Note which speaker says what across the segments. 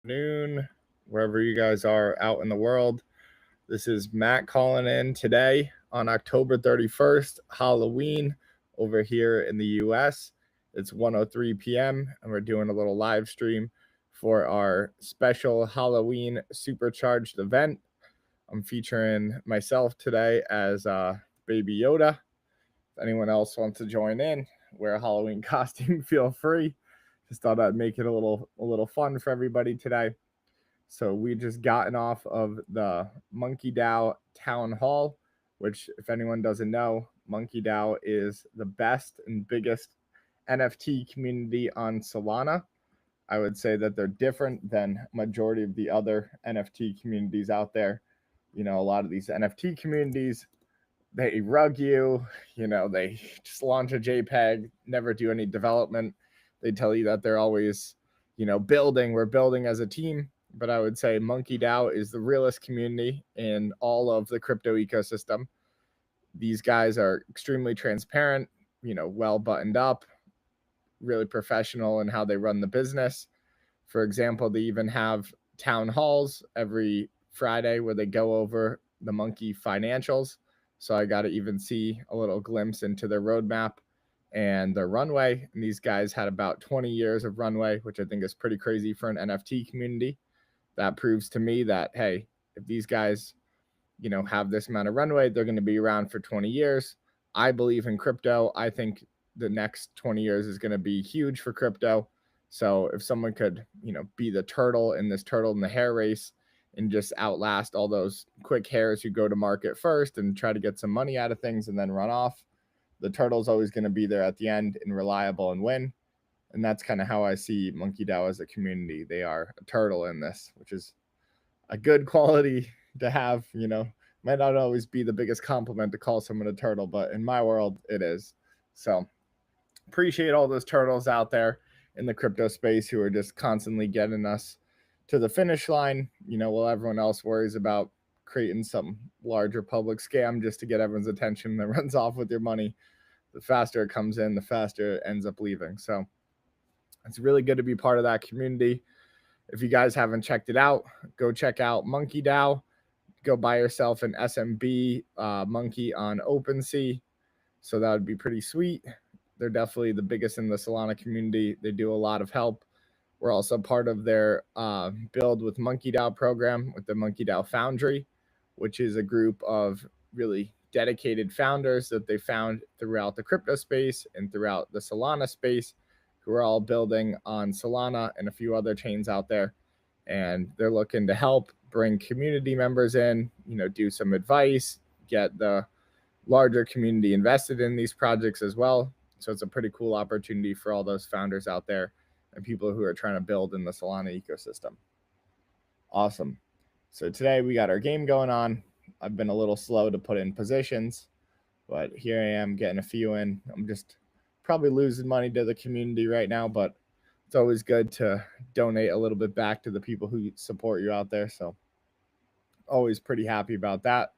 Speaker 1: Noon, wherever you guys are out in the world. This is Matt calling in today on October 31st, Halloween, over here in the US. It's 1:03 p.m. and we're doing a little live stream for our special Halloween Supercharged event. I'm featuring myself today as Baby Yoda. If anyone else wants to join in, wear a Halloween costume, feel free. Just thought I'd make it a little fun for everybody today. So we just gotten off of the Monkey DAO town hall, which, if anyone doesn't know, Monkey DAO is the best and biggest NFT community on Solana. I would say that they're different than majority of the other NFT communities out there. A lot of these NFT communities, they rug you, they just launch a JPEG, never do any development. They tell you that they're always, building, we're building as a team. But I would say Monkey DAO is the realest community in all of the crypto ecosystem. These guys are extremely transparent, well buttoned up, really professional in how they run the business. For example, they even have town halls every Friday where they go over the Monkey financials. So I got to even see a little glimpse into their roadmap and their runway. And these guys had about 20 years of runway, which I think is pretty crazy for an NFT community. That proves to me that, hey, if these guys, have this amount of runway, they're going to be around for 20 years. I believe in crypto. I think the next 20 years is going to be huge for crypto. So if someone could, be the turtle in this turtle in the hare race and just outlast all those quick hares who go to market first and try to get some money out of things and then run off, the turtle's always going to be there at the end and reliable and win. And that's kind of how I see Monkey DAO as a community. They are a turtle in this, which is a good quality to have. Might not always be the biggest compliment to call someone a turtle, but in my world, it is. So appreciate all those turtles out there in the crypto space who are just constantly getting us to the finish line, while everyone else worries about creating some larger public scam just to get everyone's attention that runs off with your money. The faster it comes in, the faster it ends up leaving. So it's really good to be part of that community. If you guys haven't checked it out, go check out Monkey DAO. Go buy yourself an SMB monkey on OpenSea. So that would be pretty sweet. They're definitely the biggest in the Solana community. They do a lot of help. We're also part of their Build with Monkey DAO program with the Monkey DAO Foundry, which is a group of really dedicated founders that they found throughout the crypto space and throughout the Solana space, who are all building on Solana and a few other chains out there. And they're looking to help bring community members in, do some advice, get the larger community invested in these projects as well. So it's a pretty cool opportunity for all those founders out there and people who are trying to build in the Solana ecosystem. Awesome. So today we got our game going on. I've been a little slow to put in positions, but here I am getting a few in. I'm just probably losing money to the community right now, but it's always good to donate a little bit back to the people who support you out there. So always pretty happy about that.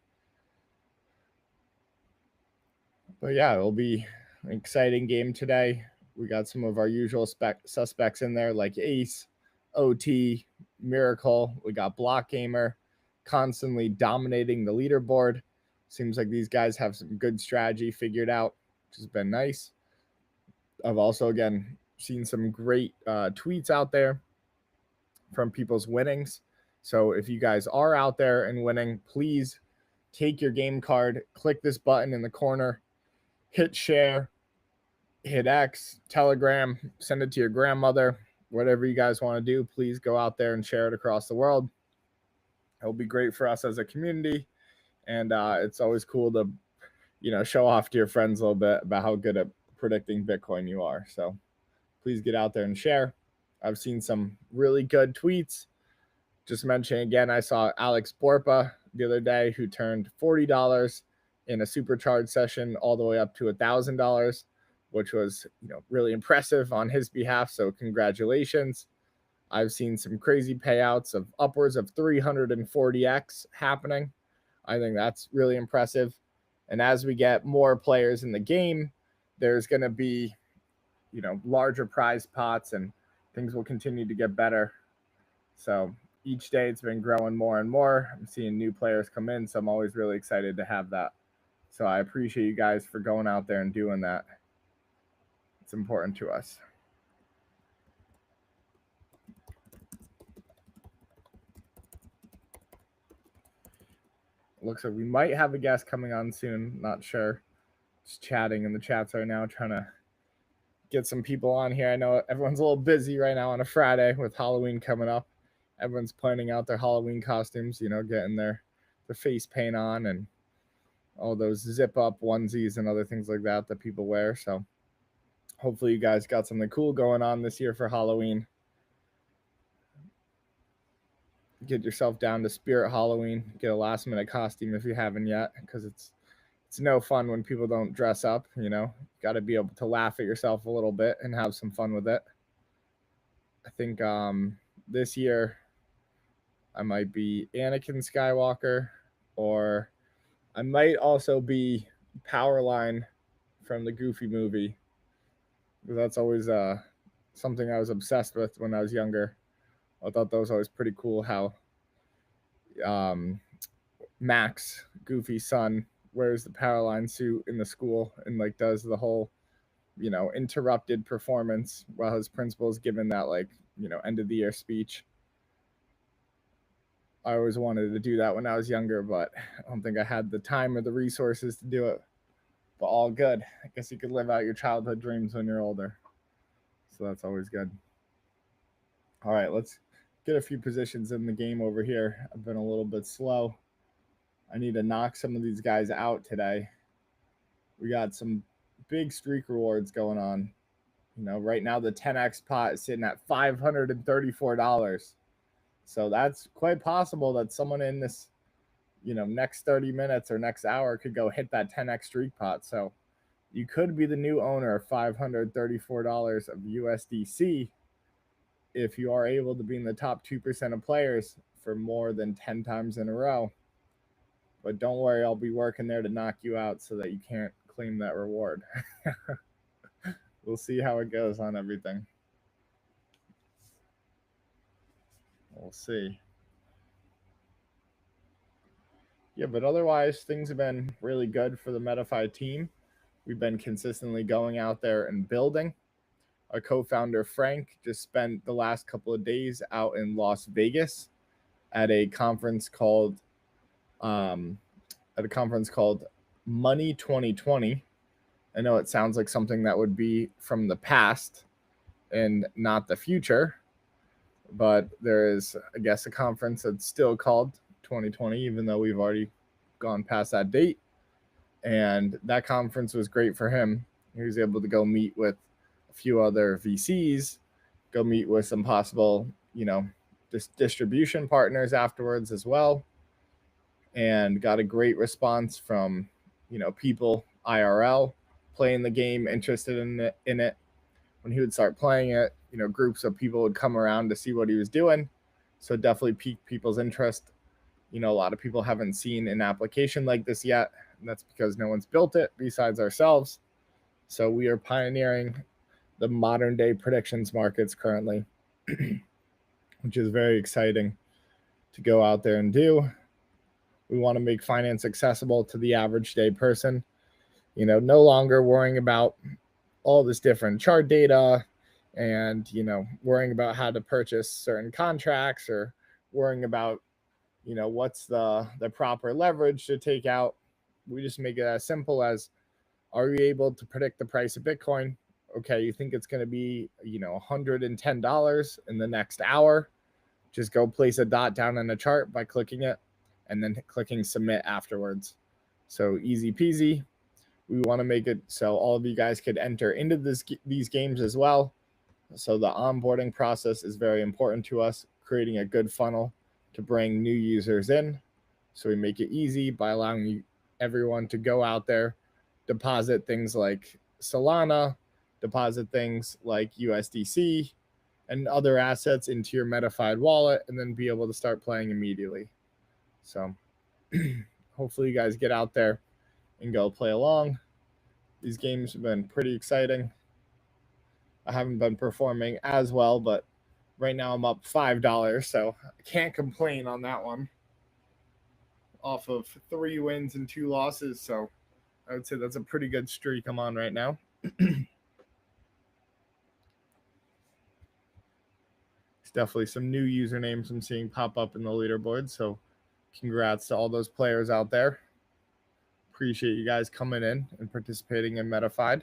Speaker 1: But yeah, it'll be an exciting game today. We got some of our usual suspects in there like Ace, OT, Miracle. We got Block Gamer constantly dominating the leaderboard. Seems like these guys have some good strategy figured out, which has been nice. I've also, again, seen some great tweets out there from people's winnings. So if you guys are out there and winning, please take your game card, click this button in the corner, hit share, hit X, Telegram, send it to your grandmother, whatever you guys want to do. Please go out there and share it across the world. It'll be great for us as a community. And it's always cool to, show off to your friends a little bit about how good at predicting Bitcoin you are. So please get out there and share. I've seen some really good tweets. Just mentioning again, I saw Alex Borpa the other day who turned $40 in a supercharged session all the way up to $1,000, which was really impressive on his behalf. So congratulations. I've seen some crazy payouts of upwards of 340x happening. I think that's really impressive. And as we get more players in the game, there's going to be, larger prize pots and things will continue to get better. So each day it's been growing more and more. I'm seeing new players come in, so I'm always really excited to have that. So I appreciate you guys for going out there and doing that. It's important to us. Looks like we might have a guest coming on soon. Not sure. Just chatting in the chats right now, trying to get some people on here. I know everyone's a little busy right now on a Friday with Halloween coming up. Everyone's planning out their Halloween costumes, getting their face paint on and all those zip up onesies and other things like that people wear. So hopefully you guys got something cool going on this year for Halloween. Get yourself down to Spirit Halloween. Get a last minute costume if you haven't yet, because it's no fun when people don't dress up. Got to be able to laugh at yourself a little bit and have some fun with it. I think this year I might be Anakin Skywalker, or I might also be Powerline from the Goofy movie. That's always something I was obsessed with when I was younger. I thought that was always pretty cool how Max, Goofy's son, wears the Powerline suit in the school and does the whole interrupted performance while his principal's giving that end of the year speech. I always wanted to do that when I was younger, but I don't think I had the time or the resources to do it. But all good. I guess you could live out your childhood dreams when you're older. So that's always good. All right, let's get a few positions in the game over here. I've been a little bit slow. I need to knock some of these guys out today. We got some big streak rewards going on. Right now the 10x pot is sitting at $534. So that's quite possible that someone in this, next 30 minutes or next hour could go hit that 10x streak pot. So you could be the new owner of $534 of USDC if you are able to be in the top 2% of players for more than 10 times in a row. But don't worry, I'll be working there to knock you out so that you can't claim that reward. We'll see how it goes on everything. We'll see. Yeah, but otherwise, things have been really good for the Metafy team. We've been consistently going out there and building. Our co-founder, Frank, just spent the last couple of days out in Las Vegas at a conference called Money 2020. I know it sounds like something that would be from the past and not the future, but there is, I guess, a conference that's still called 2020, even though we've already gone past that date. And that conference was great for him. He was able to go meet with a few other VCs, go meet with some possible, distribution partners afterwards as well, and got a great response from, people IRL playing the game, interested in it. When he would start playing it, groups of people would come around to see what he was doing. So it definitely piqued people's interest. A lot of people haven't seen an application like this yet, and that's because no one's built it besides ourselves. So we are pioneering the modern day predictions markets currently, which is very exciting to go out there and do. We want to make finance accessible to the average day person. No longer worrying about all this different chart data and, worrying about how to purchase certain contracts or worrying about, what's the proper leverage to take out. We just make it as simple as, are you able to predict the price of Bitcoin? Okay, you think it's going to be, $110 in the next hour. Just go place a dot down in a chart by clicking it and then clicking submit afterwards. So easy peasy. We want to make it so all of you guys could enter into these games as well. So the onboarding process is very important to us, creating a good funnel to bring new users in. So we make it easy by allowing everyone to go out there, deposit things like Solana, deposit things like USDC and other assets into your Metafy wallet, and then be able to start playing immediately. So hopefully you guys get out there and go play along. These games have been pretty exciting. I haven't been performing as well, but Right now I'm up $5, so I can't complain on that one. Off of 3 wins and 2 losses, so I would say that's a pretty good streak I'm on right now. It's definitely some new usernames I'm seeing pop up in the leaderboard, so congrats to all those players out there. Appreciate you guys coming in and participating in Metafied.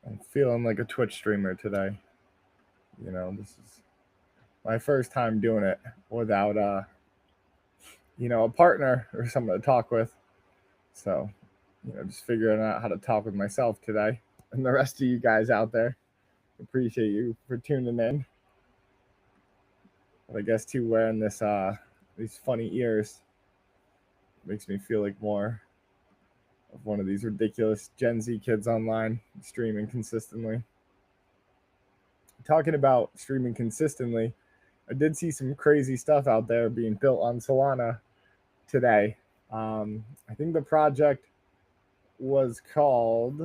Speaker 1: I'm feeling like a Twitch streamer today. You know, this is my first time doing it without a partner or someone to talk with. So, just figuring out how to talk with myself today. And the rest of you guys out there, appreciate you for tuning in. But I guess too, wearing these funny ears makes me feel like more of one of these ridiculous Gen Z kids online streaming consistently. Talking about streaming consistently, I did see some crazy stuff out there being built on Solana today. I think the project was called.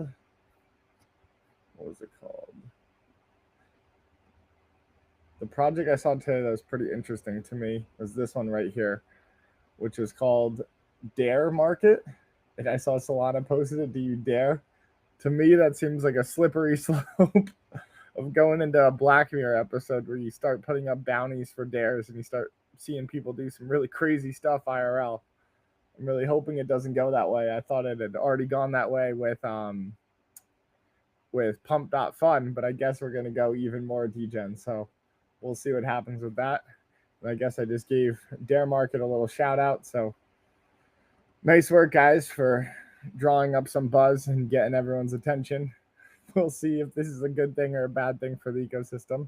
Speaker 1: What was it called? The project I saw today that was pretty interesting to me was this one right here, which was called Dare Market. And I saw Solana posted it. Do you dare? To me, that seems like a slippery slope of going into a Black Mirror episode where you start putting up bounties for dares and you start seeing people do some really crazy stuff IRL. I'm really hoping it doesn't go that way. I thought it had already gone that way with Pump.Fun, but I guess we're gonna go even more degen. So we'll see what happens with that. And I guess I just gave Dare Market a little shout out. So nice work, guys, for drawing up some buzz and getting everyone's attention. We'll see if this is a good thing or a bad thing for the ecosystem.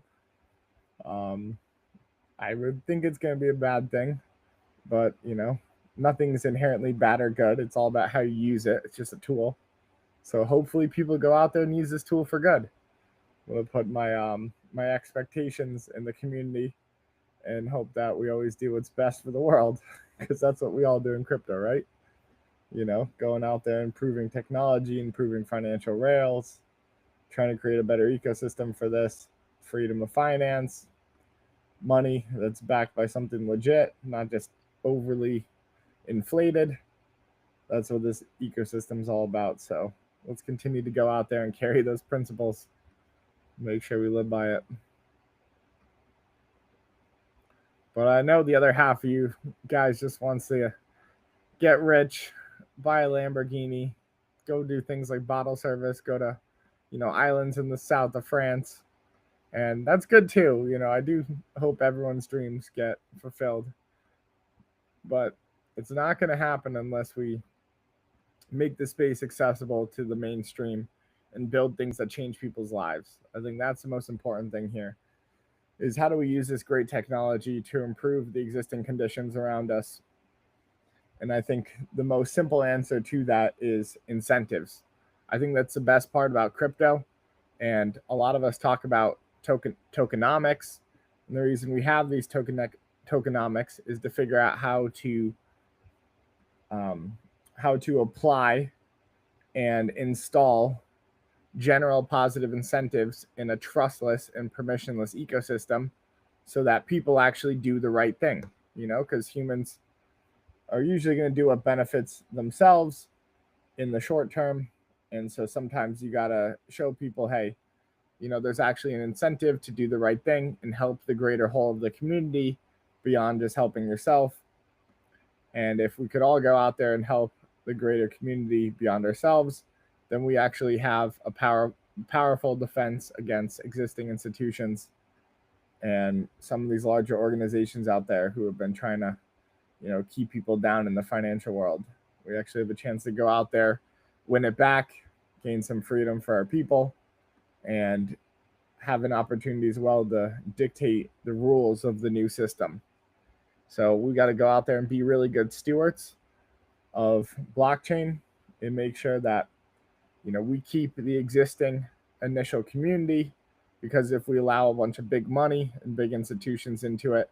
Speaker 1: I would think it's going to be a bad thing, but nothing's inherently bad or good. It's all about how you use it. It's just a tool. So hopefully people go out there and use this tool for good. I'm going to put my expectations in the community and hope that we always do what's best for the world, because that's what we all do in crypto, right? Going out there, improving technology, improving financial rails, trying to create a better ecosystem for this, freedom of finance, money that's backed by something legit, not just overly inflated. That's what this ecosystem is all about. So let's continue to go out there and carry those principles, make sure we live by it. But I know the other half of you guys just wants to get rich, buy a Lamborghini, go do things like bottle service, go to islands in the south of France. And that's good too. I do hope everyone's dreams get fulfilled. But it's not going to happen unless we make the space accessible to the mainstream and build things that change people's lives. I think that's the most important thing here, is how do we use this great technology to improve the existing conditions around us? And I think the most simple answer to that is incentives. I think that's the best part about crypto. And a lot of us talk about tokenomics. And the reason we have these tokenomics is to figure out how to apply and install general positive incentives in a trustless and permissionless ecosystem so that people actually do the right thing, because humans are usually going to do what benefits themselves in the short term. And so sometimes you got to show people, hey, there's actually an incentive to do the right thing and help the greater whole of the community beyond just helping yourself. And if we could all go out there and help the greater community beyond ourselves, then we actually have a powerful defense against existing institutions and some of these larger organizations out there who have been trying to, keep people down in the financial world. We actually have a chance to go out there, win it back, gain some freedom for our people, and have an opportunity as well to dictate the rules of the new system. So we got to go out there and be really good stewards of blockchain and make sure that, we keep the existing initial community, because if we allow a bunch of big money and big institutions into it,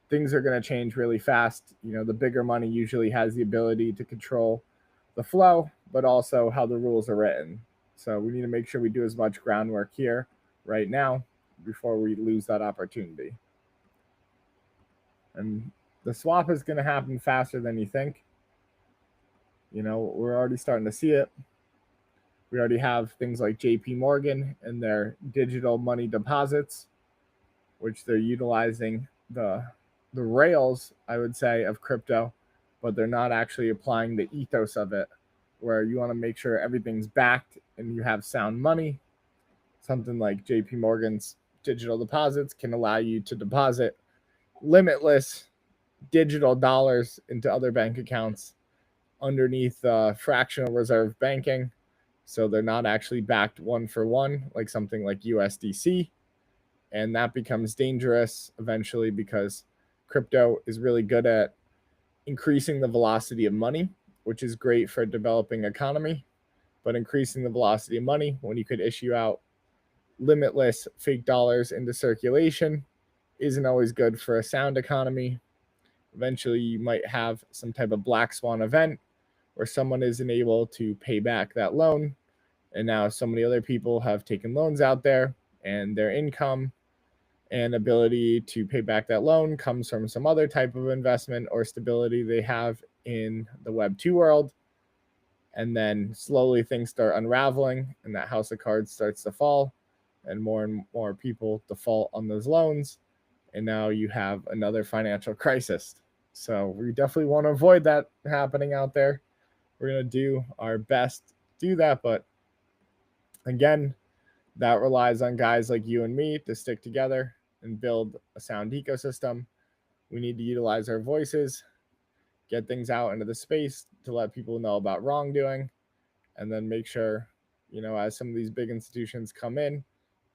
Speaker 1: things are going to change really fast. The bigger money usually has the ability to control the flow, but also how the rules are written. So we need to make sure we do as much groundwork here right now before we lose that opportunity. And the swap is going to happen faster than you think. We're already starting to see it. We already have things like JP Morgan and their digital money deposits, which they're utilizing the rails, I would say, of crypto, but they're not actually applying the ethos of it, where you want to make sure everything's backed and you have sound money. Something like JP Morgan's digital deposits can allow you to deposit limitless digital dollars into other bank accounts underneath fractional reserve banking. So they're not actually backed one for one like something like USDC. And that becomes dangerous eventually, because crypto is really good at increasing the velocity of money, which is great for a developing economy. But increasing the velocity of money when you could issue out limitless fake dollars into circulation isn't always good for a sound economy. Eventually, you might have some type of black swan event where someone isn't able to pay back that loan. And now so many other people have taken loans out there, and their income and ability to pay back that loan comes from some other type of investment or stability they have in the Web 2 world. And then slowly things start unraveling, and that house of cards starts to fall, and more people default on those loans. And now you have another financial crisis. So we definitely want to avoid that happening out there. We're going to do our best to do that. But again, that relies on guys like you and me to stick together and build a sound ecosystem. We need to utilize our voices, get things out into the space to let people know about wrongdoing, and then make sure, as some of these big institutions come in,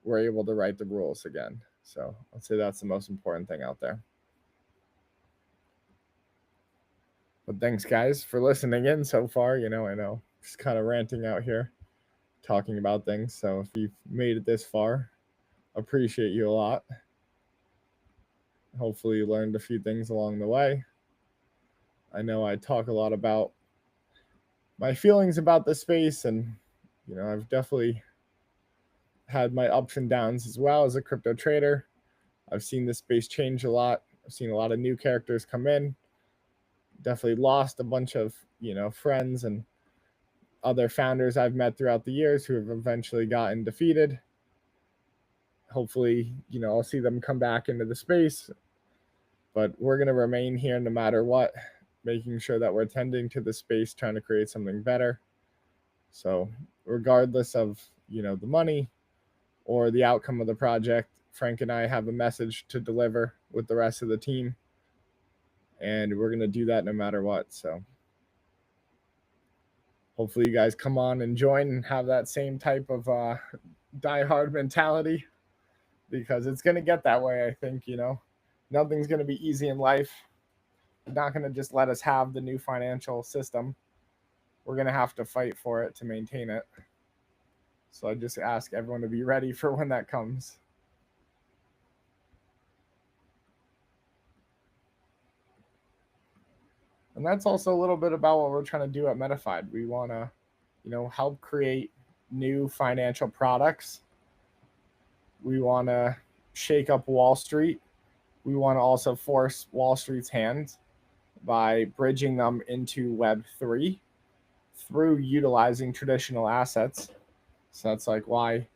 Speaker 1: we're able to write the rules again. So I'd say that's the most important thing out there. But thanks, guys, for listening in so far. I know just kind of ranting out here, talking about things. So if you've made it this far, appreciate you a lot. Hopefully you learned a few things along the way. I know I talk a lot about my feelings about the space, and I've definitely had my ups and downs as well as a crypto trader. I've seen this space change a lot. I've seen a lot of new characters come in. Definitely lost a bunch of friends and other founders I've met throughout the years who have eventually gotten defeated. Hopefully, I'll see them come back into the space, but we're going to remain here no matter what, making sure that we're tending to the space, trying to create something better. So regardless of, the money or the outcome of the project, Frank and I have a message to deliver with the rest of the team, and we're going to do that no matter what. So hopefully you guys come on and join and have that same type of die-hard mentality, because it's going to get that way. I think, nothing's going to be easy in life. They're not going to just let us have the new financial system. We're going to have to fight for it to maintain it. So I just ask everyone to be ready for when that comes. And that's also a little bit about what we're trying to do at Metafied. We want to, help create new financial products. We want to shake up Wall Street. We want to also force Wall Street's hands by bridging them into Web3 through utilizing traditional assets. So that's like why,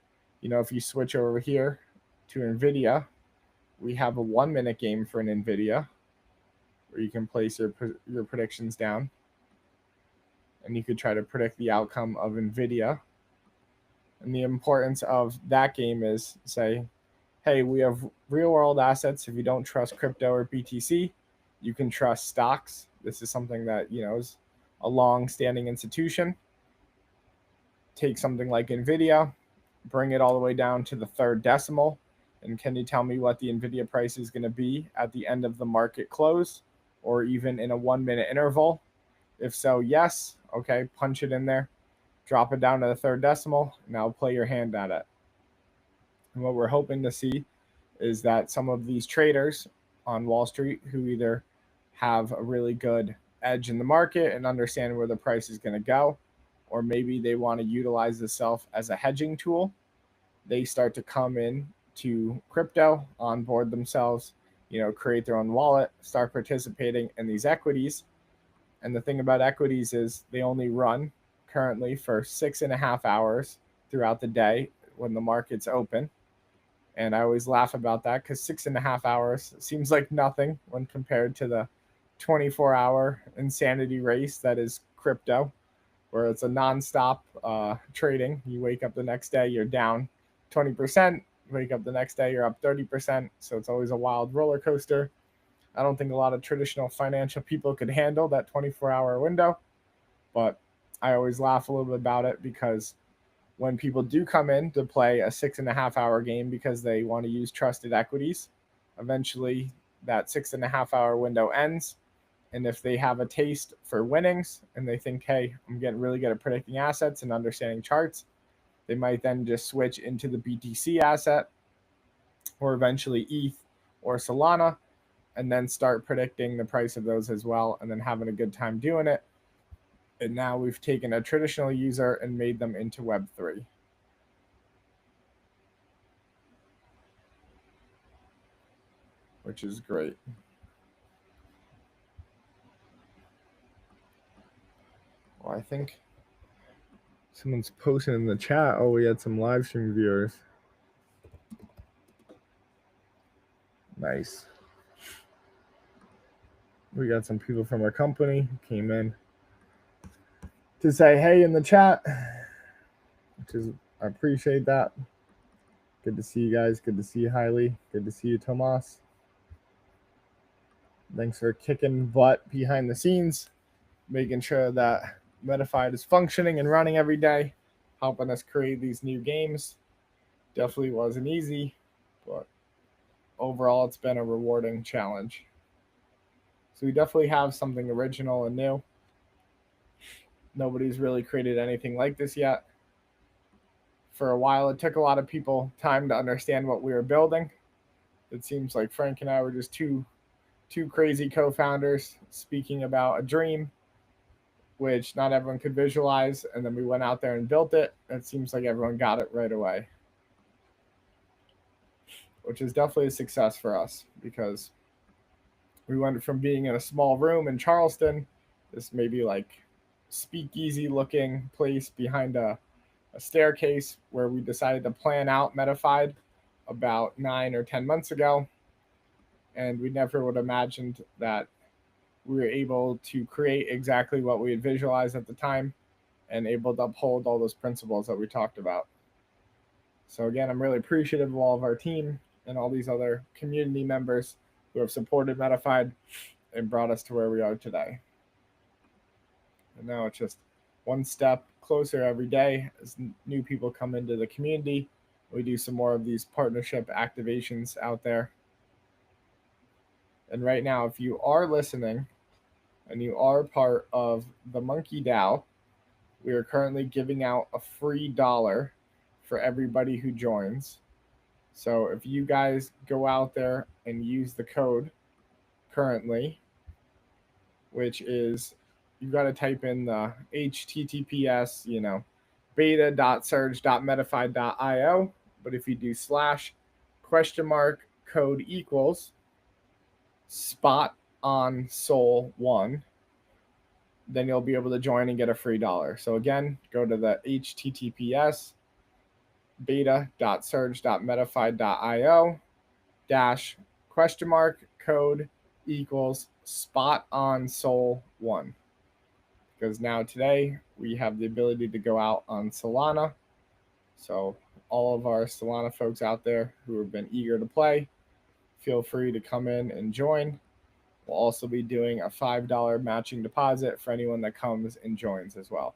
Speaker 1: if you switch over here to NVIDIA, we have a 1-minute game for an NVIDIA where you can place your predictions down, and you could try to predict the outcome of NVIDIA. And the importance of that game is, say, hey, we have real world assets. If you don't trust crypto or BTC, you can trust stocks. This is something that, is a long standing institution. Take something like NVIDIA, bring it all the way down to the third decimal. And can you tell me what the NVIDIA price is going to be at the end of the market close or even in a 1 minute interval? If so, yes. Okay, punch it in there, drop it down to the third decimal. Now play your hand at it. And what we're hoping to see is that some of these traders on Wall Street who either have a really good edge in the market and understand where the price is going to go, or maybe they want to utilize itself as a hedging tool, they start to come in to crypto, onboard themselves, create their own wallet, start participating in these equities. And the thing about equities is they only run currently for 6.5 hours throughout the day when the market's open. And I always laugh about that because 6.5 hours seems like nothing when compared to the 24-hour insanity race that is crypto, where it's a nonstop trading. You wake up the next day, you're down 20%. You wake up the next day, you're up 30%. So it's always a wild roller coaster. I don't think a lot of traditional financial people could handle that 24-hour window, but I always laugh a little bit about it because when people do come in to play a 6.5 hour game because they want to use trusted equities, eventually that 6.5 hour window ends. And if they have a taste for winnings and they think, hey, I'm getting really good at predicting assets and understanding charts, they might then just switch into the BTC asset or eventually ETH or Solana and then start predicting the price of those as well and then having a good time doing it. And now we've taken a traditional user and made them into Web3. Which is great. Well, I think someone's posting in the chat. Oh, we had some live stream viewers. Nice. We got some people from our company who came in to say hey in the chat, which is, I appreciate that. Good to see you guys. Good to see you, Hailey. Good to see you, Tomas. Thanks for kicking butt behind the scenes, making sure that Metafied is functioning and running every day, helping us create these new games. Definitely wasn't easy, but overall it's been a rewarding challenge. So we definitely have something original and new. Nobody's really created anything like this yet. For a while, it took a lot of people time to understand what we were building. It seems like Frank and I were just two crazy co-founders speaking about a dream, which not everyone could visualize, and then we went out there and built it. It seems like everyone got it right away, which is definitely a success for us because we went from being in a small room in Charleston, this maybe like speakeasy looking place behind a staircase, where we decided to plan out Metafied about 9 or 10 months ago. And we never would have imagined that we were able to create exactly what we had visualized at the time and able to uphold all those principles that we talked about. So again, I'm really appreciative of all of our team and all these other community members who have supported Metafied and brought us to where we are today. And now it's just one step closer every day as new people come into the community. We do some more of these partnership activations out there. And right now, if you are listening and you are part of the Monkey DAO, we are currently giving out a free dollar for everybody who joins. So if you guys go out there and use the code currently, which is, you've got to type in the HTTPS, beta.surge.metafied.io. But if you do / code equals spot on Sol 1, then you'll be able to join and get a free dollar. So again, go to the HTTPS beta.surge.metafied.io / code equals spot on Sol 1. Because now today we have the ability to go out on Solana. So all of our Solana folks out there who have been eager to play, feel free to come in and join. We'll also be doing a $5 matching deposit for anyone that comes and joins as well.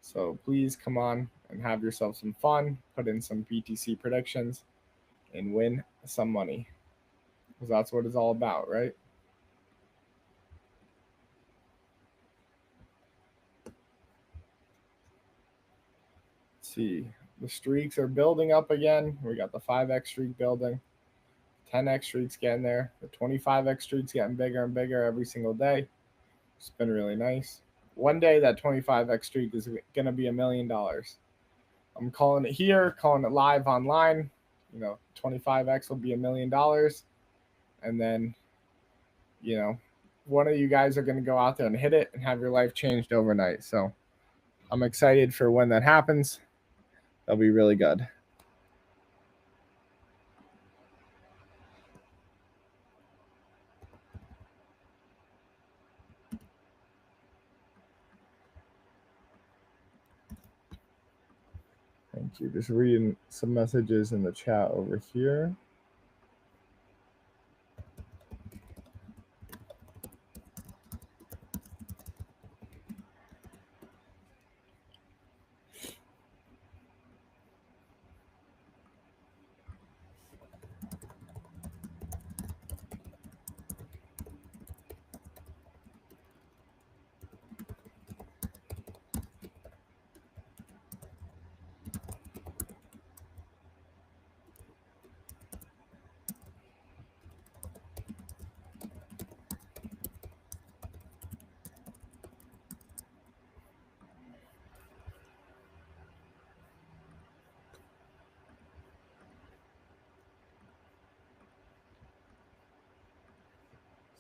Speaker 1: So please come on and have yourself some fun, put in some BTC predictions, and win some money. Because that's what it's all about, right? Let's see. The streaks are building up again. We got the 5x streak building. 10x streaks getting there. The 25x streaks getting bigger and bigger every single day. It's been really nice. One day that 25x streak is going to be $1 million. I'm calling it here, calling it live online. 25x will be $1 million. And then, one of you guys are going to go out there and hit it and have your life changed overnight. So I'm excited for when that happens. That'll be really good. Thank you. Just reading some messages in the chat over here.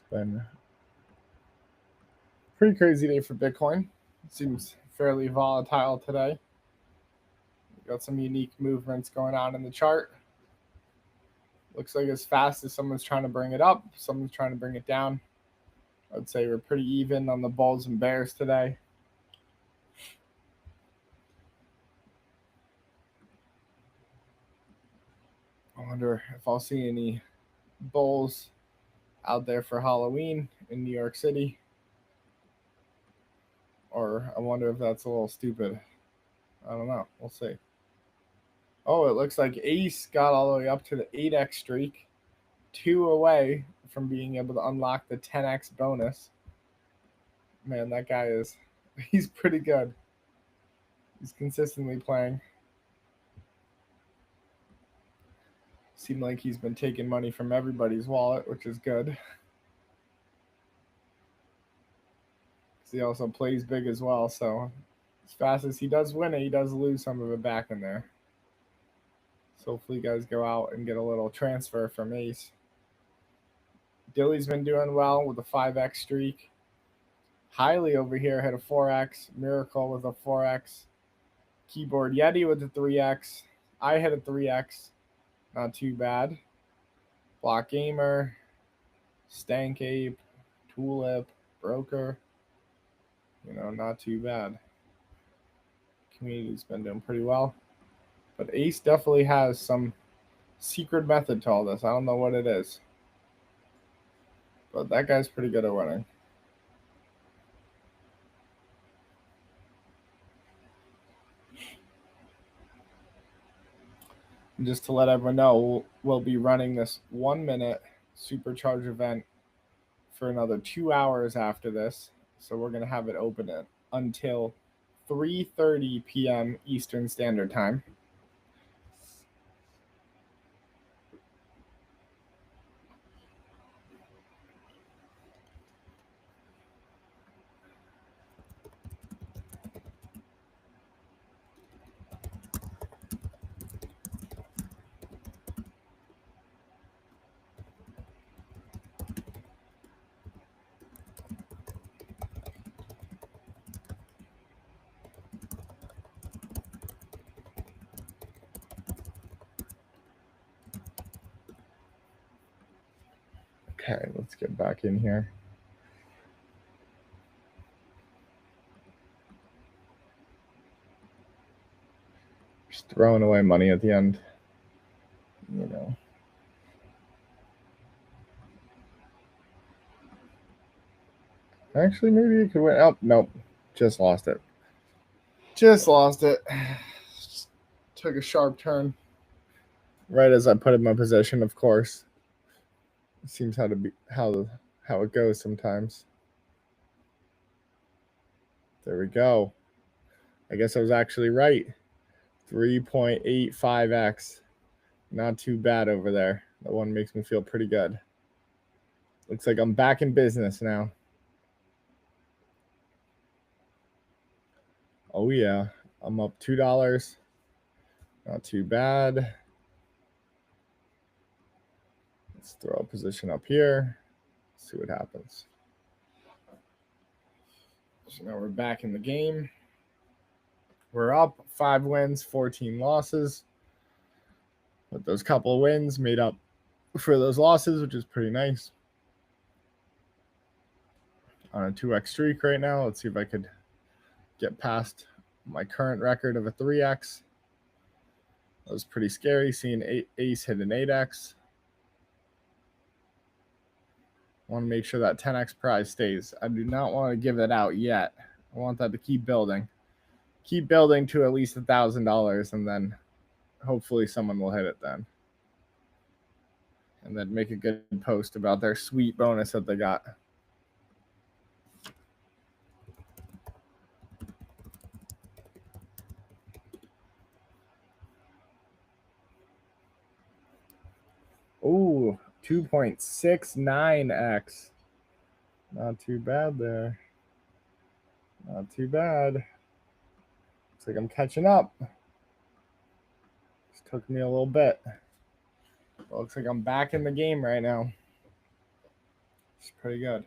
Speaker 1: Been a pretty crazy day for Bitcoin. It seems fairly volatile today. We've got some unique movements going on in the chart. Looks like as fast as someone's trying to bring it up, someone's trying to bring it down. I'd say we're pretty even on the bulls and bears today. I wonder if I'll see any bulls out there for Halloween in New York City. Or I wonder if that's a little stupid. I don't know. We'll see. Oh, it looks like Ace got all the way up to the 8x streak. 2 away from being able to unlock the 10x bonus. Man, that guy he's pretty good. He's consistently playing. Seemed like he's been taking money from everybody's wallet, which is good. He also plays big as well, so as fast as he does win it, he does lose some of it back in there. So hopefully you guys go out and get a little transfer from Ace. Dilly's been doing well with a 5x streak. Highly over here hit a 4x. Miracle with a 4x. Keyboard Yeti with a 3x. I hit a 3x. Not too bad. Block Gamer. Stank Ape. Tulip. Broker. Not too bad. Community's been doing pretty well. But Ace definitely has some secret method to all this. I don't know what it is. But that guy's pretty good at winning. And just to let everyone know, we'll be running this 1-minute Supercharged event for another 2 hours after this. So we're going to have it open until 3:30 p.m. Eastern Standard Time. Okay, let's get back in here. Just throwing away money at the end, you know. Actually, maybe it could win. Oh, nope. Just lost it. Just lost it. Just took a sharp turn. Right as I put in my position, of course. It seems how it goes sometimes. There we go. I guess I was actually right. 3.85x. Not too bad over there. That one makes me feel pretty good. Looks like I'm back in business now. Oh yeah, I'm up $2. Not too bad. Let's throw a position up here. See what happens. So now we're back in the game. We're up 5 wins, 14 losses. But those couple of wins made up for those losses, which is pretty nice. On a 2x streak right now. Let's see if I could get past my current record of a 3x. That was pretty scary seeing ace hit an 8x. I want to make sure that 10x prize stays. I do not want to give it out yet. I want that to keep building. Keep building to at least $1,000, and then hopefully someone will hit it then. And then make a good post about their sweet bonus that they got. Ooh, 2.69x. Not too bad there. Not too bad. Looks like I'm catching up. Just took me a little bit. But looks like I'm back in the game right now. It's pretty good.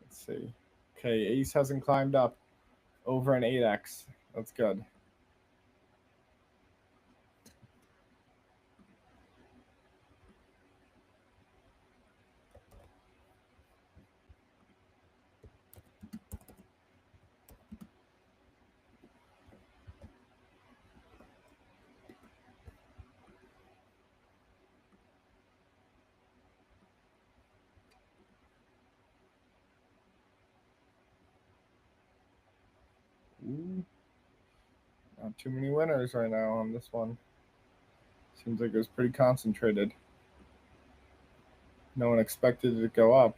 Speaker 1: Let's see. Okay, ace hasn't climbed up over an 8x. That's good. Ooh. Not too many winners right now on this one. Seems like it was pretty concentrated. No one expected it to go up.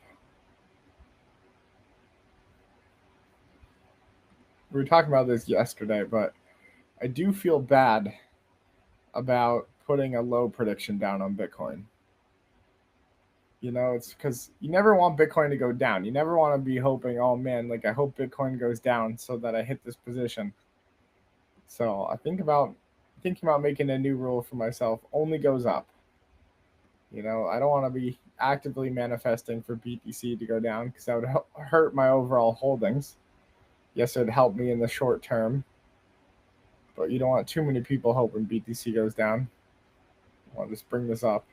Speaker 1: We were talking about this yesterday, but I do feel bad about putting a low prediction down on Bitcoin. You know, it's because you never want Bitcoin to go down. You never want to be hoping, oh man, like I hope Bitcoin goes down so that I hit this position. So I thinking about making a new rule for myself. Only goes up. You know, I don't want to be actively manifesting for BTC to go down because that would hurt my overall holdings. Yes, it'd help me in the short term, but you don't want too many people hoping BTC goes down. I want to just bring this up.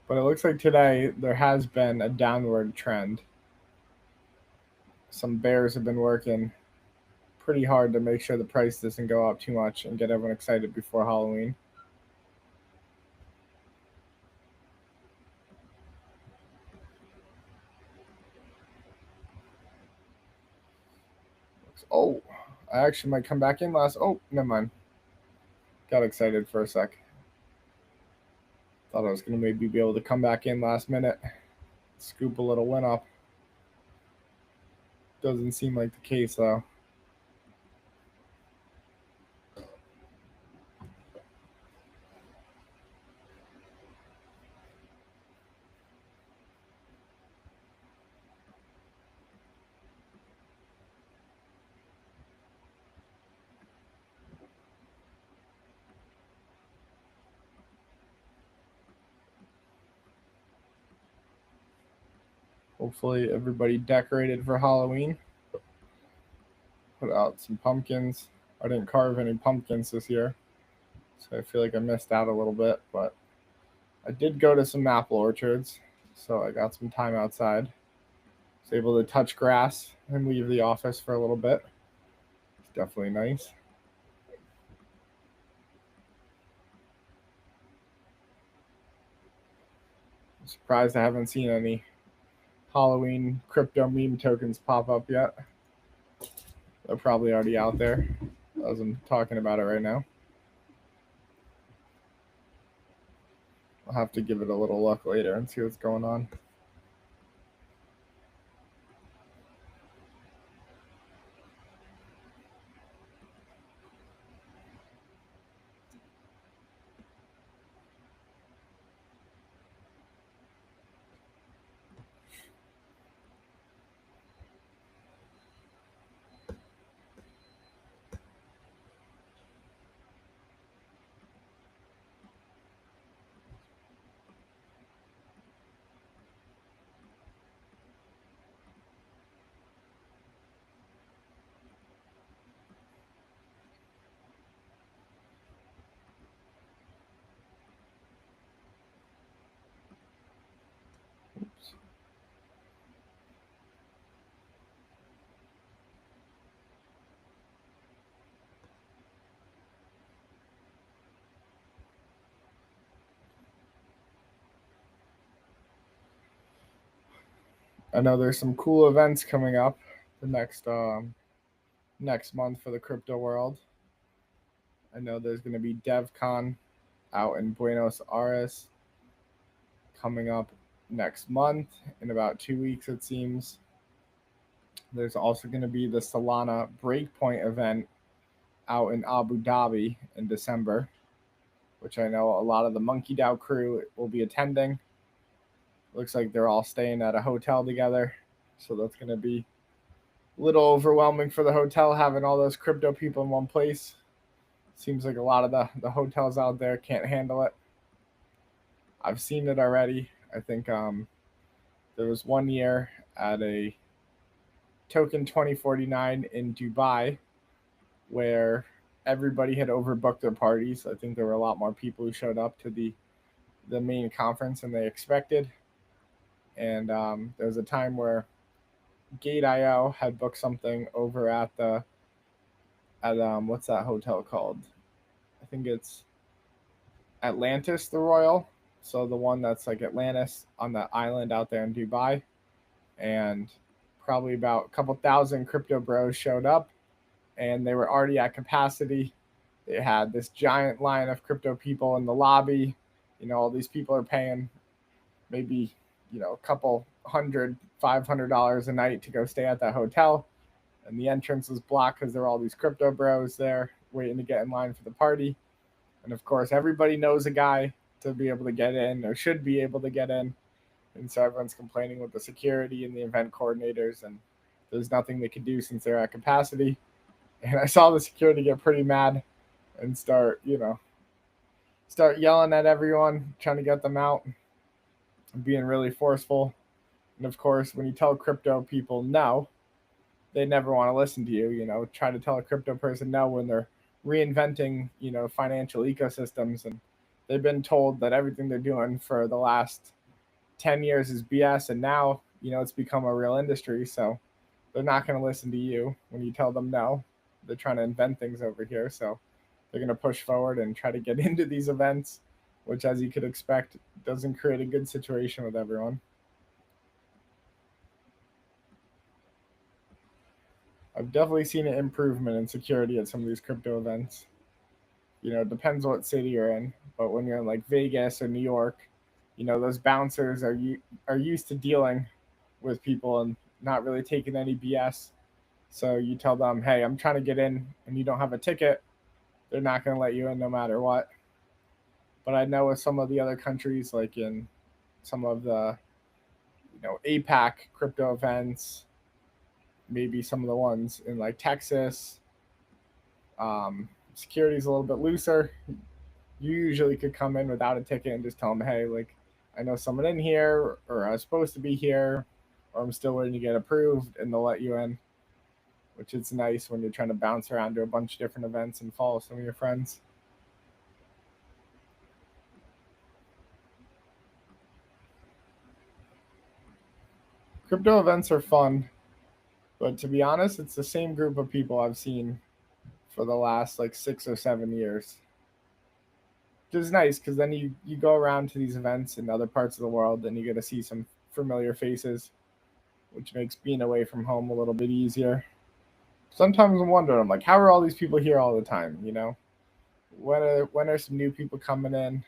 Speaker 1: But it looks like today there has been a downward trend. Some bears have been working pretty hard to make sure the price doesn't go up too much and get everyone excited before Halloween. Oh, I actually might come back in last. Oh, never mind. Got excited for a sec. Thought I was going to maybe be able to come back in last minute, scoop a little win up. Doesn't seem like the case, though. Hopefully everybody decorated for Halloween. Put out some pumpkins. I didn't carve any pumpkins this year, so I feel like I missed out a little bit, but I did go to some apple orchards, so I got some time outside. Was able to touch grass and leave the office for a little bit. Definitely nice. I'm surprised I haven't seen any Halloween crypto meme tokens pop up yet. They're probably already out there as I'm talking about it right now. I'll have to give it a little look later and see what's going on. Oops. I know there's some cool events coming up the next month for the crypto world. I know there's going to be DevCon out in Buenos Aires coming up next month in about 2 weeks, it seems. There's also going to be the Solana Breakpoint event out in Abu Dhabi in December, which I know a lot of the Monkey DAO crew will be attending. Looks like they're all staying at a hotel together, so that's going to be a little overwhelming for the hotel having all those crypto people in one place. Seems like a lot of the hotels out there can't handle it. I've seen it already. I think there was 1 year at a Token 2049 in Dubai where everybody had overbooked their parties. I think there were a lot more people who showed up to the main conference than they expected. And there was a time where Gate.io had booked something over at what's that hotel called? I think it's Atlantis the Royal. So the one that's like Atlantis on the island out there in Dubai. And probably about a couple thousand crypto bros showed up and they were already at capacity. They had this giant line of crypto people in the lobby. All these people are paying maybe, a couple $500 a night to go stay at that hotel. And the entrance was blocked because there were all these crypto bros there waiting to get in line for the party. And of course, everybody knows a guy to be able to get in or should be able to get in. And so everyone's complaining with the security and the event coordinators, and there's nothing they can do since they're at capacity. And I saw the security get pretty mad and start yelling at everyone, trying to get them out, and being really forceful. And of course, when you tell crypto people no, they never want to listen to you. Try to tell a crypto person no when they're reinventing, financial ecosystems. And they've been told that everything they're doing for the last 10 years is BS. And now, it's become a real industry. So they're not going to listen to you when you tell them no. They're trying to invent things over here. So they're going to push forward and try to get into these events, which, as you could expect, doesn't create a good situation with everyone. I've definitely seen an improvement in security at some of these crypto events. It depends what city you're in, but when you're in like Vegas or New York, those bouncers are used to dealing with people and not really taking any BS. So you tell them, hey, I'm trying to get in and you don't have a ticket, they're not going to let you in no matter what. But I know with some of the other countries, like in some of the APAC crypto events, maybe some of the ones in like Texas, security is a little bit looser. You usually could come in without a ticket and just tell them, hey, like, I know someone in here, or I was supposed to be here, or I'm still waiting to get approved, and they'll let you in, which is nice when you're trying to bounce around to a bunch of different events and follow some of your friends. Crypto events are fun, but to be honest, it's the same group of people I've seen for the last like 6 or 7 years. Which is nice because then you go around to these events in other parts of the world and you get to see some familiar faces, which makes being away from home a little bit easier. Sometimes I'm wondering, I'm like, how are all these people here all the time? You know, when are some new people coming in?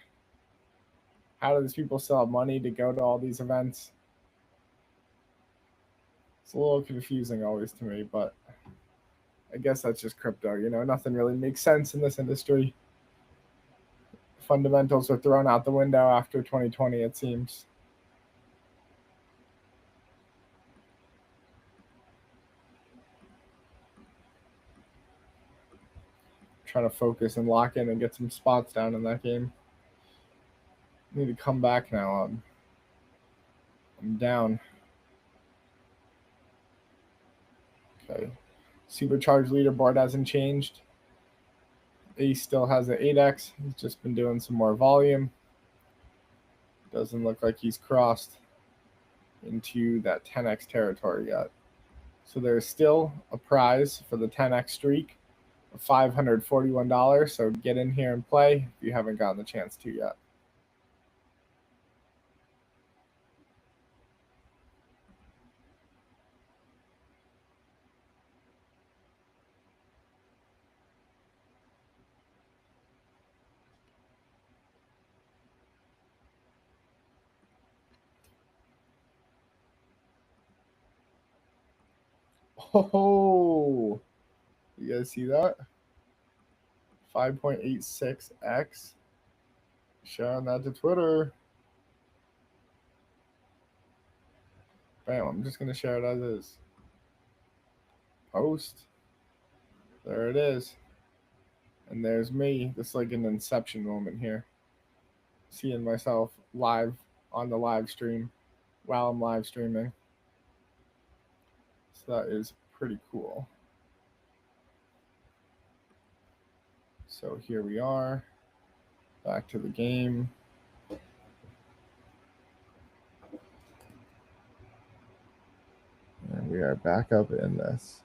Speaker 1: How do these people still have money to go to all these events? It's a little confusing always to me, but I guess that's just crypto. You know, nothing really makes sense in this industry. Fundamentals are thrown out the window after 2020, it seems. Trying to focus and lock in and get some spots down in that game. I need to come back now. I'm down. Okay. Supercharged leaderboard hasn't changed. Ace still has an 8x. He's just been doing some more volume. Doesn't look like he's crossed into that 10x territory yet. So there's still a prize for the 10x streak of $541. So get in here and play if you haven't gotten the chance to yet. Oh, you guys see that? 5.86x. Sharing that to Twitter. Bam, I'm just going to share it as is. Post. There it is. And there's me. This is like an inception moment here. Seeing myself live on the live stream while I'm live streaming. So that is pretty cool. So here we are. Back to the game. And we are back up in this.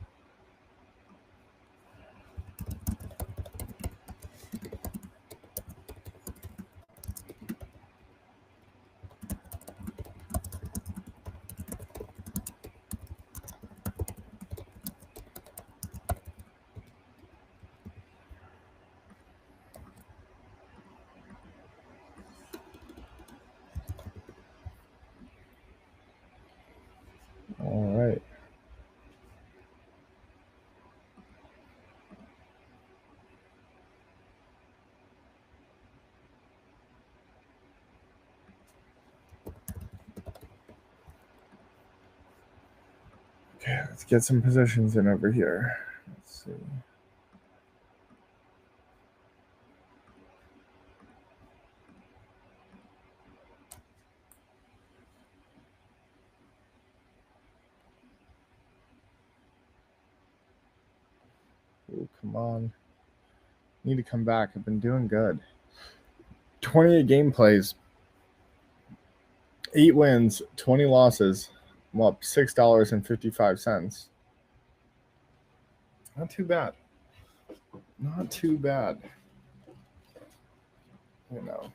Speaker 1: All right. Okay, let's get some positions in over here. Let's see. Oh, come on. Need to come back. I've been doing good. 28 game plays, 8 wins, 20 losses. I'm up $6.55. Not too bad. Not too bad. You know,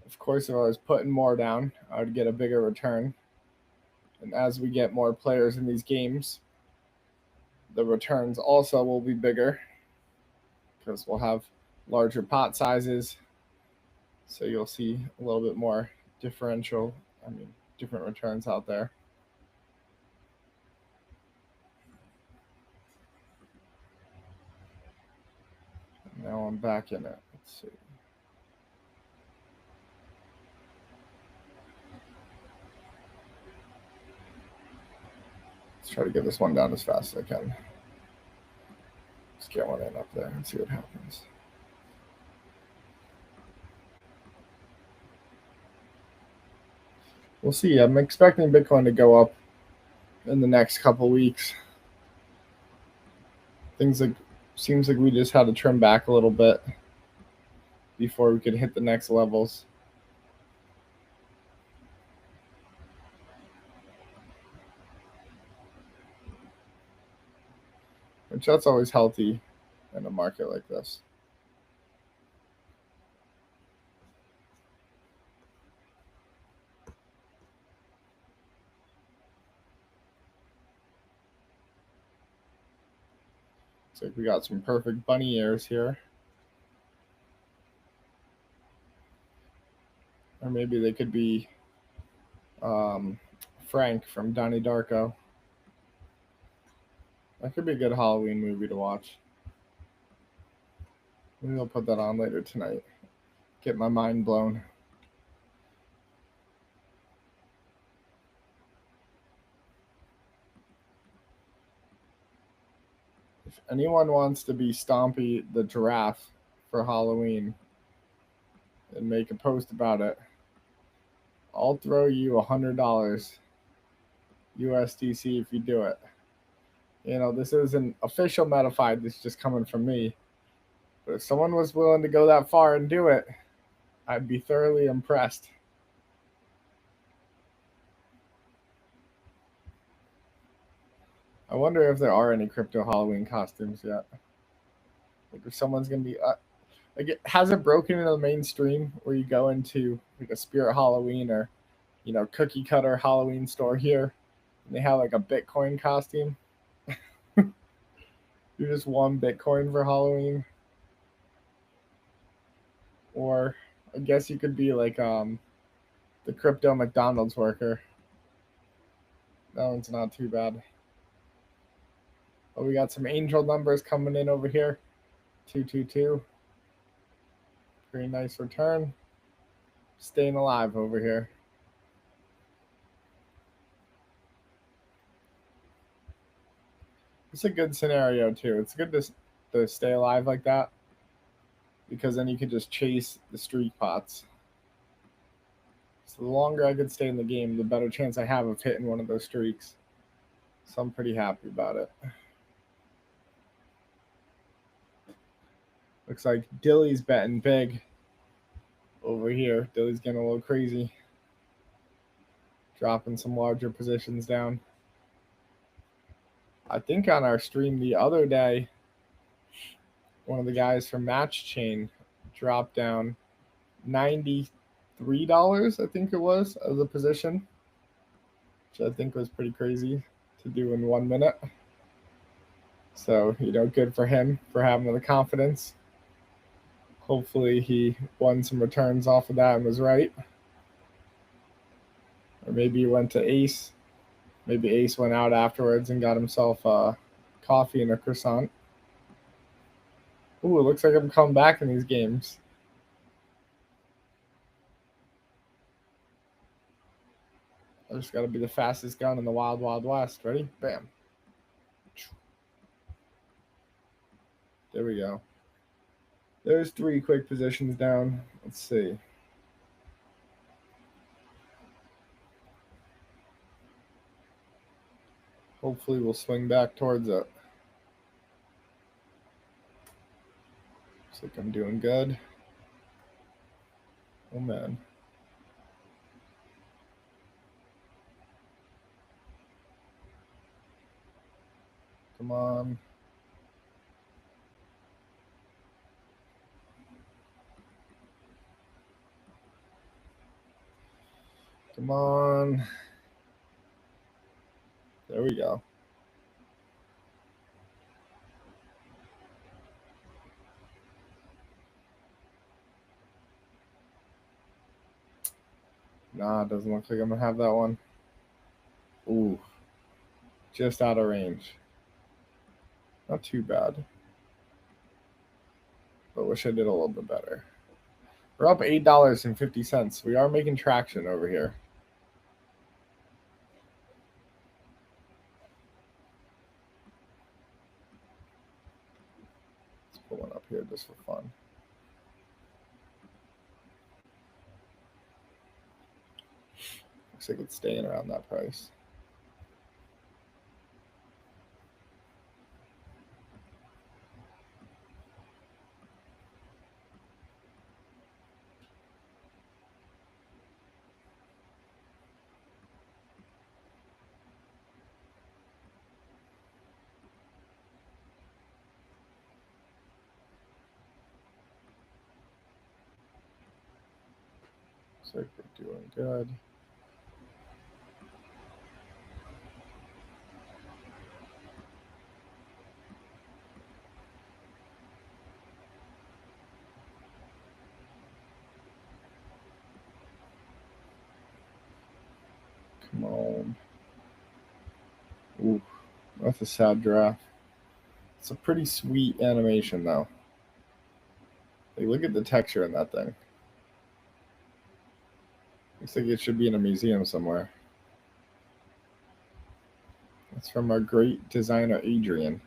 Speaker 1: of course, if I was putting more down, I would get a bigger return. And as we get more players in these games, the returns also will be bigger because we'll have larger pot sizes. So you'll see a little bit more different returns out there. Now I'm back in it. Let's see. Let's try to get this one down as fast as I can. Let's get one in up there and see what happens. We'll see. I'm expecting Bitcoin to go up in the next couple weeks. Seems like we just had to trim back a little bit before we could hit the next levels. Which that's always healthy in a market like this. Looks like we got some perfect bunny ears here. Or maybe they could be Frank from Donnie Darko. That could be a good Halloween movie to watch. Maybe I'll put that on later tonight. Get my mind blown. If anyone wants to be Stompy the giraffe for Halloween and make a post about it, I'll throw you $100 USDC if you do it. You know, this isn't official metafied. This is just coming from me. But if someone was willing to go that far and do it, I'd be thoroughly impressed. I wonder if there are any crypto Halloween costumes yet. Like if someone's gonna be like, it hasn't broken into the mainstream where you go into like a Spirit Halloween or, you know, cookie cutter Halloween store here, and they have like a Bitcoin costume. You just won Bitcoin for Halloween. Or I guess you could be like the crypto McDonald's worker. That one's not too bad. Oh, we got some angel numbers coming in over here. 222. Pretty nice return. Staying alive over here. It's a good scenario too. It's good to stay alive like that, because then you can just chase the streak pots. So the longer I could stay in the game, the better chance I have of hitting one of those streaks. So I'm pretty happy about it. Looks like Dilly's betting big over here. Dilly's getting a little crazy. Dropping some larger positions down. I think on our stream the other day, one of the guys from Matchain dropped down $93, I think it was, as a position, which I think was pretty crazy to do in 1 minute. So, you know, good for him for having the confidence. Hopefully he won some returns off of that and was right. Or maybe he went to Ace. Maybe Ace went out afterwards and got himself a coffee and a croissant. Ooh, it looks like I'm coming back in these games. I just got to be the fastest gun in the Wild Wild West. Ready? Bam. There we go. There's 3 quick positions down. Let's see. Hopefully we'll swing back towards it. Looks like I'm doing good. Oh, man. Come on. Come on. There we go. Nah, it doesn't look like I'm going to have that one. Ooh. Just out of range. Not too bad. But wish I did a little bit better. We're up $8.50. We are making traction over here. Let's put one up here just for fun. Looks like it's staying around that price. Looks like we're doing good. Come on. Ooh, that's a sad draft. It's a pretty sweet animation, though. Like, look at the texture in that thing. Looks like it should be in a museum somewhere. It's from our great designer, Adrian.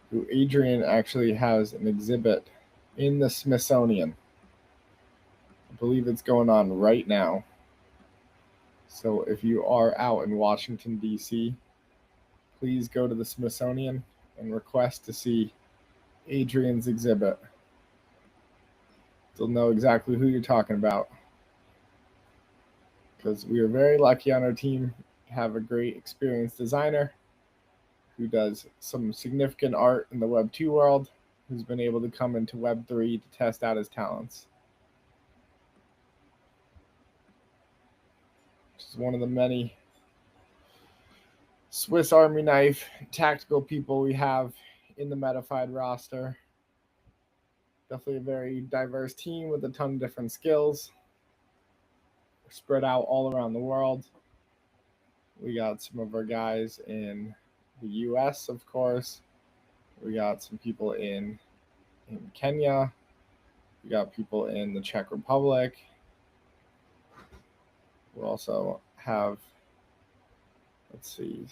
Speaker 1: Who Adrian actually has an exhibit in the Smithsonian. I believe it's going on right now. So if you are out in Washington, D.C., please go to the Smithsonian and request to see Adrian's exhibit. They'll know exactly who you're talking about. Because we are very lucky on our team to have a great experienced designer who does some significant art in the Web 2 world, who's been able to come into Web 3 to test out his talents. Which is one of the many Swiss Army knife tactical people we have in the Metafied roster. Definitely a very diverse team with a ton of different skills. We're spread out all around the world. We got some of our guys in the US, of course. We got some people in Kenya. We got people in the Czech Republic. We also have, let's see,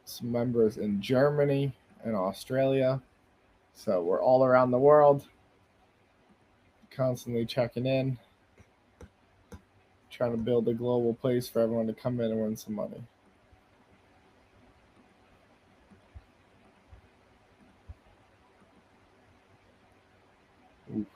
Speaker 1: some members in Germany and Australia. So we're all around the world, constantly checking in, trying to build a global place for everyone to come in and win some money. Oof.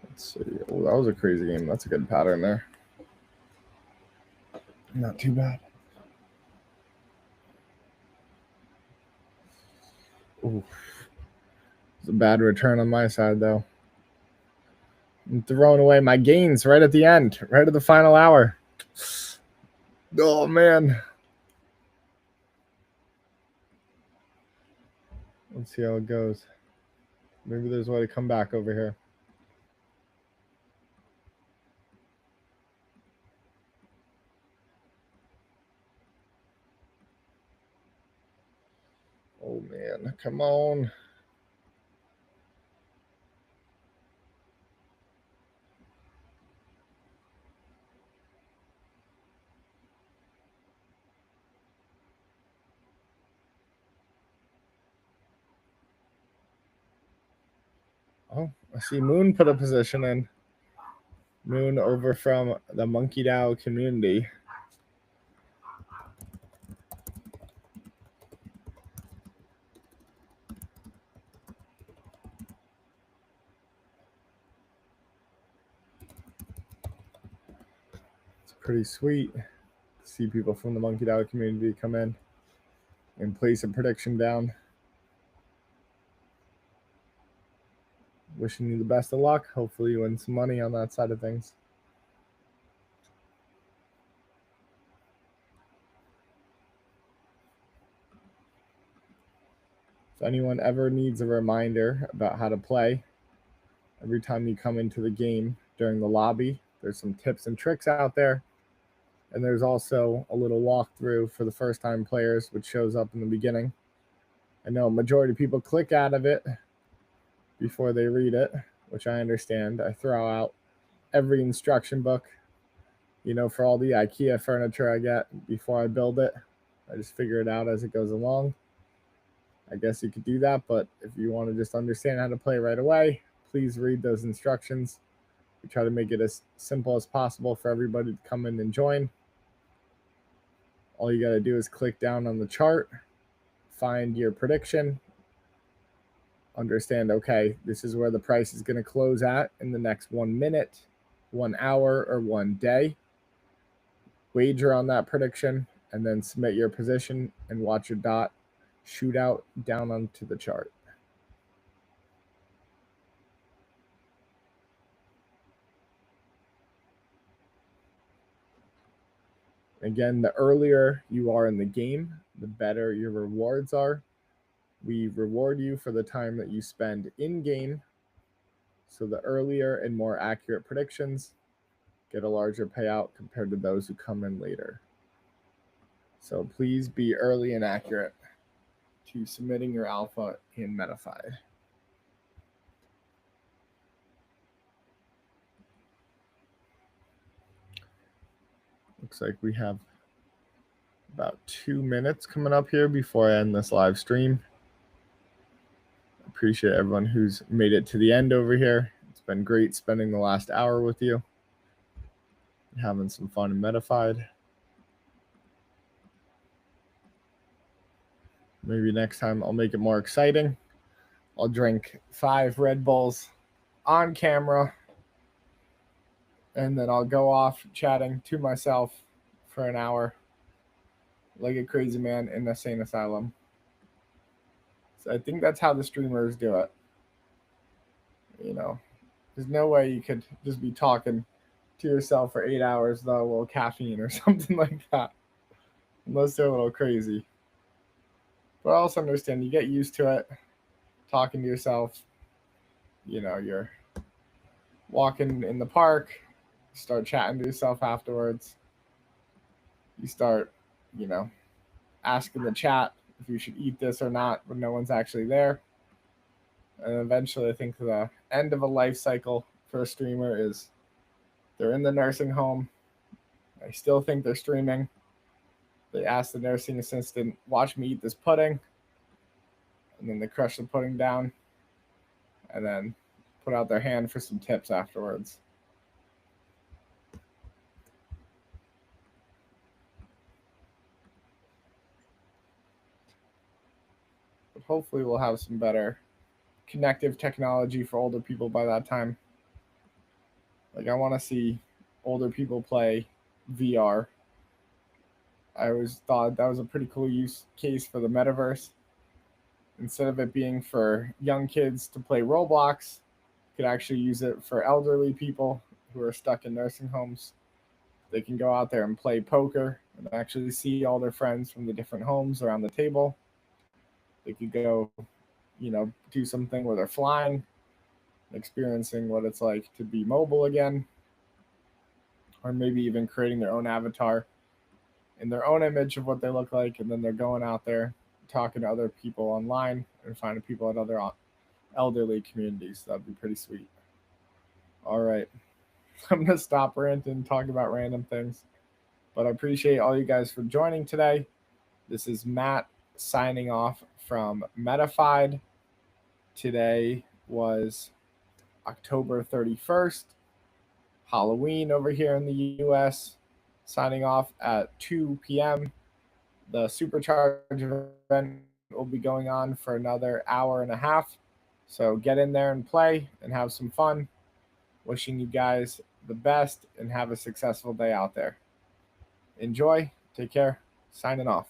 Speaker 1: Let's see. Oh, that was a crazy game. That's a good pattern there. Not too bad. Oof. It's a bad return on my side, though. I'm throwing away my gains right at the end, right at the final hour. Oh, man. Let's see how it goes. Maybe there's a way to come back over here. Oh, man. Come on. Oh, I see Moon put a position in. Moon over from the Monkey DAO community. It's pretty sweet to see people from the Monkey DAO community come in and place a prediction down. Wishing you the best of luck. Hopefully you win some money on that side of things. If anyone ever needs a reminder about how to play, every time you come into the game during the lobby, there's some tips and tricks out there. And there's also a little walkthrough for the first-time players, which shows up in the beginning. I know a majority of people click out of it before they read it, which I understand. I throw out every instruction book, for all the IKEA furniture I get before I build it. I just figure it out as it goes along. I guess you could do that, but if you want to just understand how to play right away, please read those instructions. We try to make it as simple as possible for everybody to come in and join. All you got to do is click down on the chart, find your prediction, understand, okay, this is where the price is going to close at in the next 1 minute, 1 hour, or 1 day. Wager on that prediction, and then submit your position and watch your dot shoot out down onto the chart. Again, the earlier you are in the game, the better your rewards are. We reward you for the time that you spend in game. So the earlier and more accurate predictions get a larger payout compared to those who come in later. So please be early and accurate to submitting your alpha in Metafied. Looks like we have about 2 minutes coming up here before I end this live stream. Appreciate everyone who's made it to the end over here. It's been great spending the last hour with you, having some fun in Metafied. Maybe next time I'll make it more exciting. I'll drink 5 Red Bulls on camera, and then I'll go off chatting to myself for an hour like a crazy man in a sane asylum. So I think that's how the streamers do it. You know, there's no way you could just be talking to yourself for 8 hours without a little caffeine or something like that, unless they're a little crazy. But I also understand you get used to it, talking to yourself. You know, you're walking in the park, start chatting to yourself afterwards. You start, you know, asking the chat if you should eat this or not when no one's actually there. And eventually I think the end of a life cycle for a streamer is they're in the nursing home. I still think they're streaming. They ask the nursing assistant, watch me eat this pudding. And then they crush the pudding down and then put out their hand for some tips afterwards. But hopefully we'll have some better connective technology for older people by that time. Like, I want to see older people play VR. I always thought that was a pretty cool use case for the metaverse. Instead of it being for young kids to play Roblox, you could actually use it for elderly people who are stuck in nursing homes. They can go out there and play poker and actually see all their friends from the different homes around the table. They could go, you know, do something where they're flying, experiencing what it's like to be mobile again, or maybe even creating their own avatar in their own image of what they look like, and then they're going out there talking to other people online and finding people at other elderly communities. That'd be pretty sweet. All right. I'm going to stop ranting and talk about random things, but I appreciate all you guys for joining today. This is Matt signing off from Metafied. Today was October 31st, Halloween over here in the US. Signing off at 2 p.m. The Supercharged event will be going on for another hour and a half. So get in there and play and have some fun. Wishing you guys the best and have a successful day out there. Enjoy. Take care. Signing off.